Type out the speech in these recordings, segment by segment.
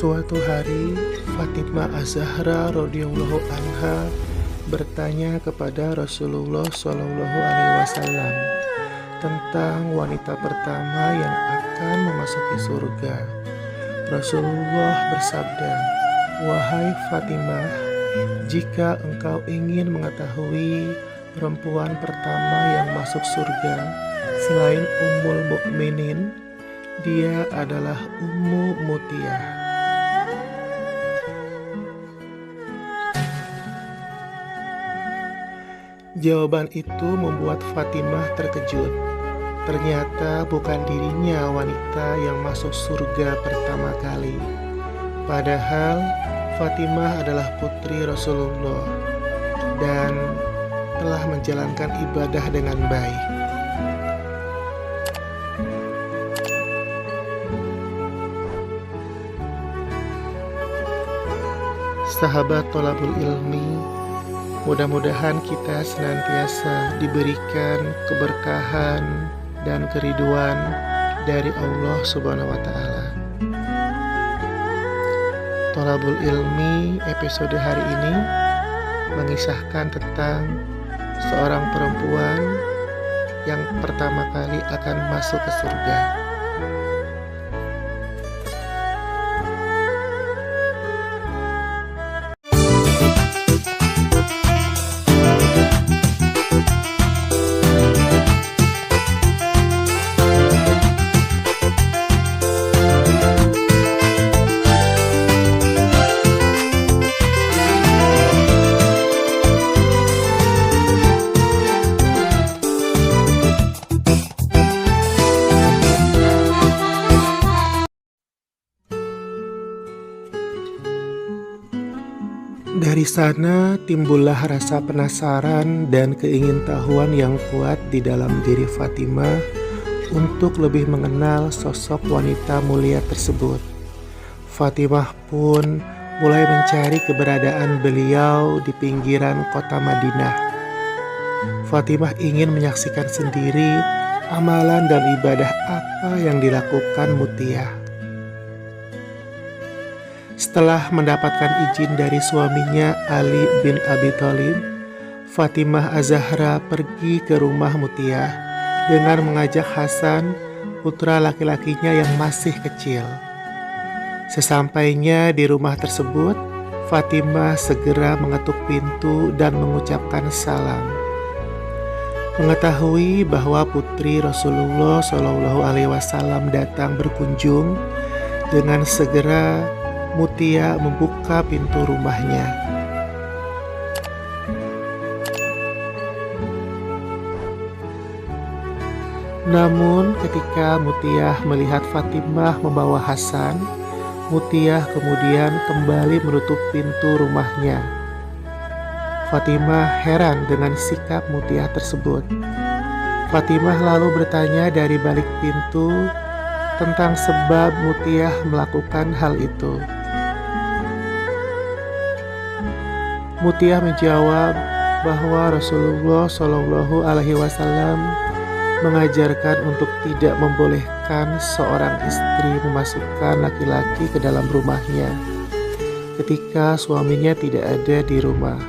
Suatu hari, Fatimah Az-Zahra radhiyallahu anha bertanya kepada Rasulullah Shallallahu Alaihi Wasallam tentang wanita pertama yang akan memasuki surga. Rasulullah bersabda, "Wahai Fatimah, jika engkau ingin mengetahui perempuan pertama yang masuk surga selain Ummul Mukminin, dia adalah Ummu Mutiyah." Jawaban itu membuat Fatimah terkejut. Ternyata bukan dirinya wanita yang masuk surga pertama kali. Padahal Fatimah adalah putri Rasulullah dan telah menjalankan ibadah dengan baik. Sahabat tholabul ilmi, mudah-mudahan kita senantiasa diberikan keberkahan dan keriduan dari Allah Subhanahu wa Ta'ala. Tholabul ilmi episode hari ini mengisahkan tentang seorang perempuan yang pertama kali akan masuk ke surga. Dari sana timbullah rasa penasaran dan keingintahuan yang kuat di dalam diri Fatimah untuk lebih mengenal sosok wanita mulia tersebut. Fatimah pun mulai mencari keberadaan beliau di pinggiran kota Madinah. Fatimah ingin menyaksikan sendiri amalan dan ibadah apa yang dilakukan Mutiyah. Setelah mendapatkan izin dari suaminya Ali bin Abi Thalib, Fatimah Az-Zahra pergi ke rumah Mutiyah dengan mengajak Hasan, putra laki-lakinya yang masih kecil. Sesampainya di rumah tersebut, Fatimah segera mengetuk pintu dan mengucapkan salam. Mengetahui bahwa putri Rasulullah Shallallahu Alaihi Wasallam datang berkunjung, dengan segera Mutiyah membuka pintu rumahnya. Namun ketika Mutiyah melihat Fatimah membawa Hasan, Mutiyah kemudian kembali menutup pintu rumahnya. Fatimah heran dengan sikap Mutiyah tersebut. Fatimah lalu bertanya dari balik pintu tentang sebab Mutiyah melakukan hal itu. Mutiyah menjawab bahwa Rasulullah Shallallahu Alaihi Wasallam mengajarkan untuk tidak membolehkan seorang istri memasukkan laki-laki ke dalam rumahnya ketika suaminya tidak ada di rumah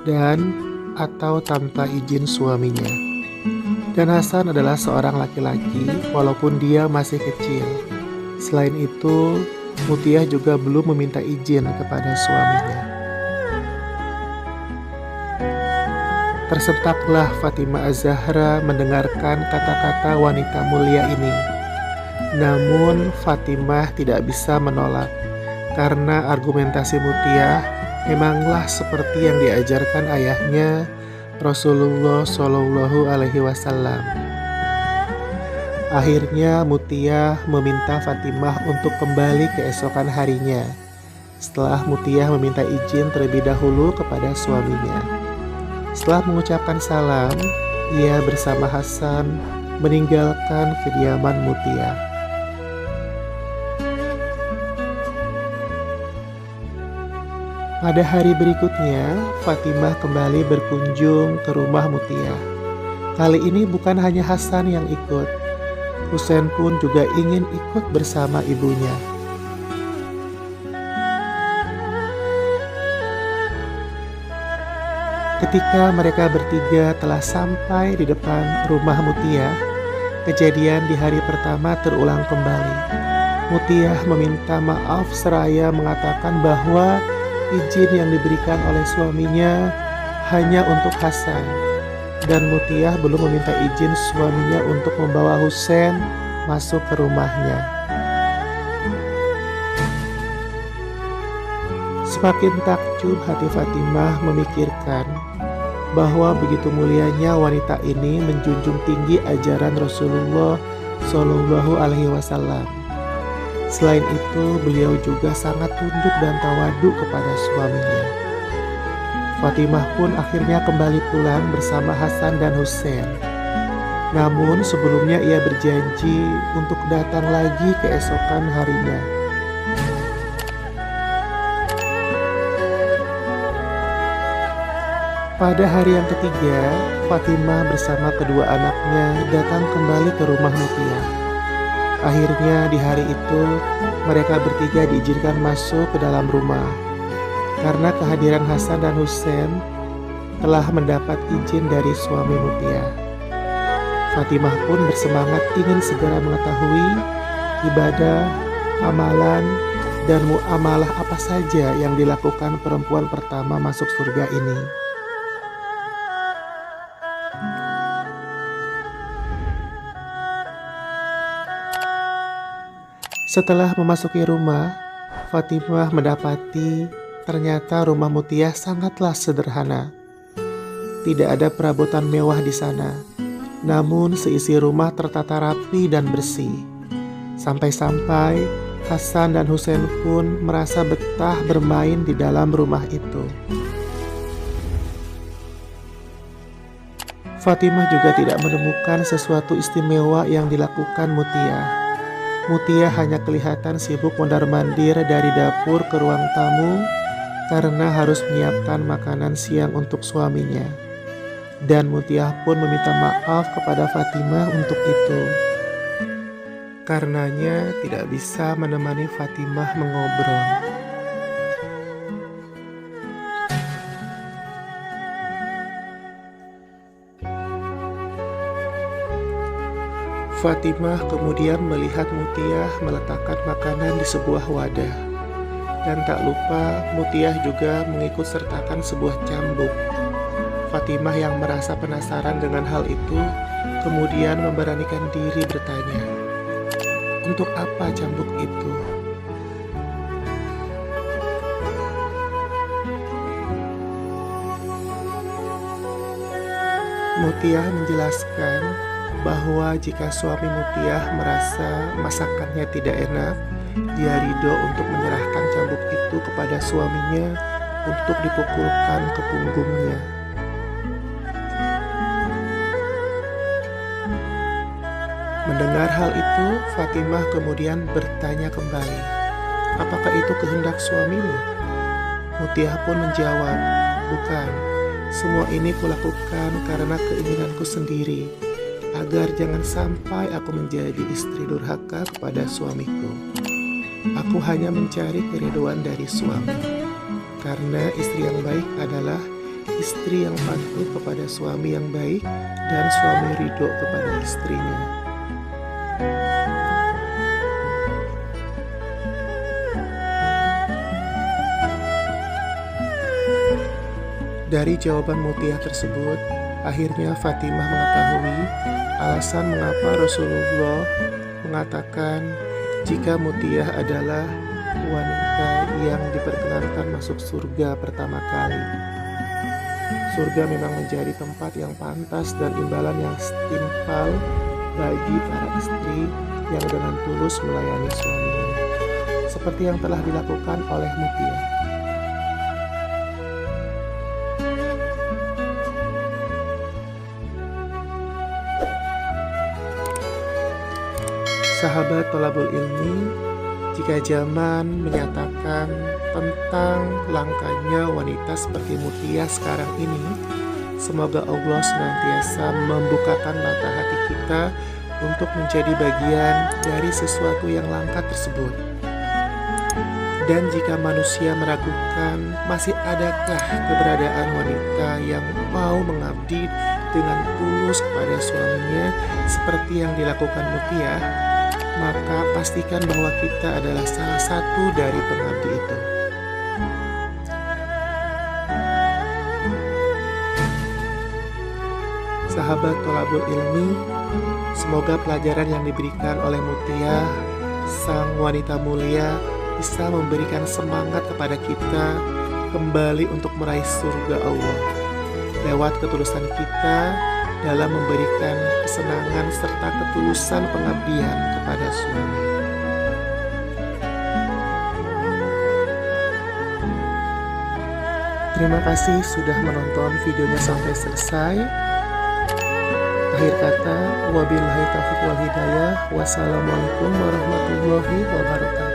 dan atau tanpa izin suaminya. Dan Hasan adalah seorang laki-laki walaupun dia masih kecil. Selain itu, Mutiyah juga belum meminta izin kepada suaminya. Tersentaklah Fatimah Az-Zahra mendengarkan kata-kata wanita mulia ini. Namun Fatimah tidak bisa menolak karena argumentasi Mutiyah memanglah seperti yang diajarkan ayahnya Rasulullah Shallallahu Alaihi Wasallam. Akhirnya Mutiyah meminta Fatimah untuk kembali keesokan harinya. Setelah Mutiyah meminta izin terlebih dahulu kepada suaminya. Setelah mengucapkan salam, ia bersama Hasan meninggalkan kediaman Mutiyah. Pada hari berikutnya, Fatimah kembali berkunjung ke rumah Mutiyah. Kali ini bukan hanya Hasan yang ikut, Husain pun juga ingin ikut bersama ibunya. Ketika mereka bertiga telah sampai di depan rumah Mutiah, kejadian di hari pertama terulang kembali. Mutiah meminta maaf seraya mengatakan bahwa izin yang diberikan oleh suaminya hanya untuk Hasan, dan Mutiah belum meminta izin suaminya untuk membawa Husain masuk ke rumahnya. Semakin takjub hati Fatimah memikirkan bahwa begitu mulianya wanita ini menjunjung tinggi ajaran Rasulullah Shallallahu Alaihi Wasallam. Selain itu, beliau juga sangat tunduk dan tawadu kepada suaminya. Fatimah pun akhirnya kembali pulang bersama Hasan dan Husain. Namun sebelumnya ia berjanji untuk datang lagi keesokan harinya. Pada hari yang ketiga, Fatimah bersama kedua anaknya datang kembali ke rumah Mutiah. Akhirnya di hari itu, mereka bertiga diizinkan masuk ke dalam rumah. Karena kehadiran Hasan dan Husain telah mendapat izin dari suami Mutiah. Fatimah pun bersemangat ingin segera mengetahui ibadah, amalan, dan muamalah apa saja yang dilakukan perempuan pertama masuk surga ini. Setelah memasuki rumah, Fatimah mendapati ternyata rumah Mutiah sangatlah sederhana. Tidak ada perabotan mewah di sana, namun seisi rumah tertata rapi dan bersih. Sampai-sampai Hasan dan Husain pun merasa betah bermain di dalam rumah itu. Fatimah juga tidak menemukan sesuatu istimewa yang dilakukan Mutiah. Mutiah hanya kelihatan sibuk mondar-mandir dari dapur ke ruang tamu karena harus menyiapkan makanan siang untuk suaminya. Dan Mutiah pun meminta maaf kepada Fatimah untuk itu. Karenanya tidak bisa menemani Fatimah mengobrol. Fatimah kemudian melihat Mutiah meletakkan makanan di sebuah wadah. Dan tak lupa Mutiah juga mengikut sertakan sebuah cambuk. Fatimah yang merasa penasaran dengan hal itu kemudian memberanikan diri bertanya, "Untuk apa cambuk itu?" Mutiah menjelaskan bahwa jika suami Mutiah merasa masakannya tidak enak, dia ridho untuk menyerahkan cambuk itu kepada suaminya untuk dipukulkan ke punggungnya. Mendengar hal itu, Fatimah kemudian bertanya kembali, "Apakah itu kehendak suamimu?" Mutiah pun menjawab, "Bukan, semua ini kulakukan karena keinginanku sendiri, agar jangan sampai aku menjadi istri durhaka kepada suamiku. Aku hanya mencari keriduan dari suami, karena istri yang baik adalah istri yang patuh kepada suami yang baik dan suami ridho kepada istrinya." Dari jawaban Mutiah tersebut, akhirnya Fatimah mengetahui alasan mengapa Rasulullah mengatakan jika Mutiah adalah wanita yang diperkenankan masuk surga pertama kali. Surga memang menjadi tempat yang pantas dan imbalan yang setimpal bagi para istri yang dengan tulus melayani suaminya, seperti yang telah dilakukan oleh Mutiah. Sahabat Thalabul Ilmi, jika zaman menyatakan tentang langkanya wanita seperti Mutiah sekarang ini, semoga Allah senantiasa membukakan mata hati kita untuk menjadi bagian dari sesuatu yang langka tersebut. Dan jika manusia meragukan masih adakah keberadaan wanita yang mau mengabdi dengan tulus kepada suaminya seperti yang dilakukan Mutia, maka pastikan bahwa kita adalah salah satu dari pengabdi itu. Sahabat Tholabul Ilmi, semoga pelajaran yang diberikan oleh Mutia, sang wanita mulia, bisa memberikan semangat kepada kita kembali untuk meraih surga Allah lewat ketulusan kita dalam memberikan kesenangan serta ketulusan pengabdian kepada suami. Terima kasih sudah menonton videonya sampai selesai. Akhir kata, wabillahi taufiq wal hidayah. Wassalamualaikum warahmatullahi wabarakatuh.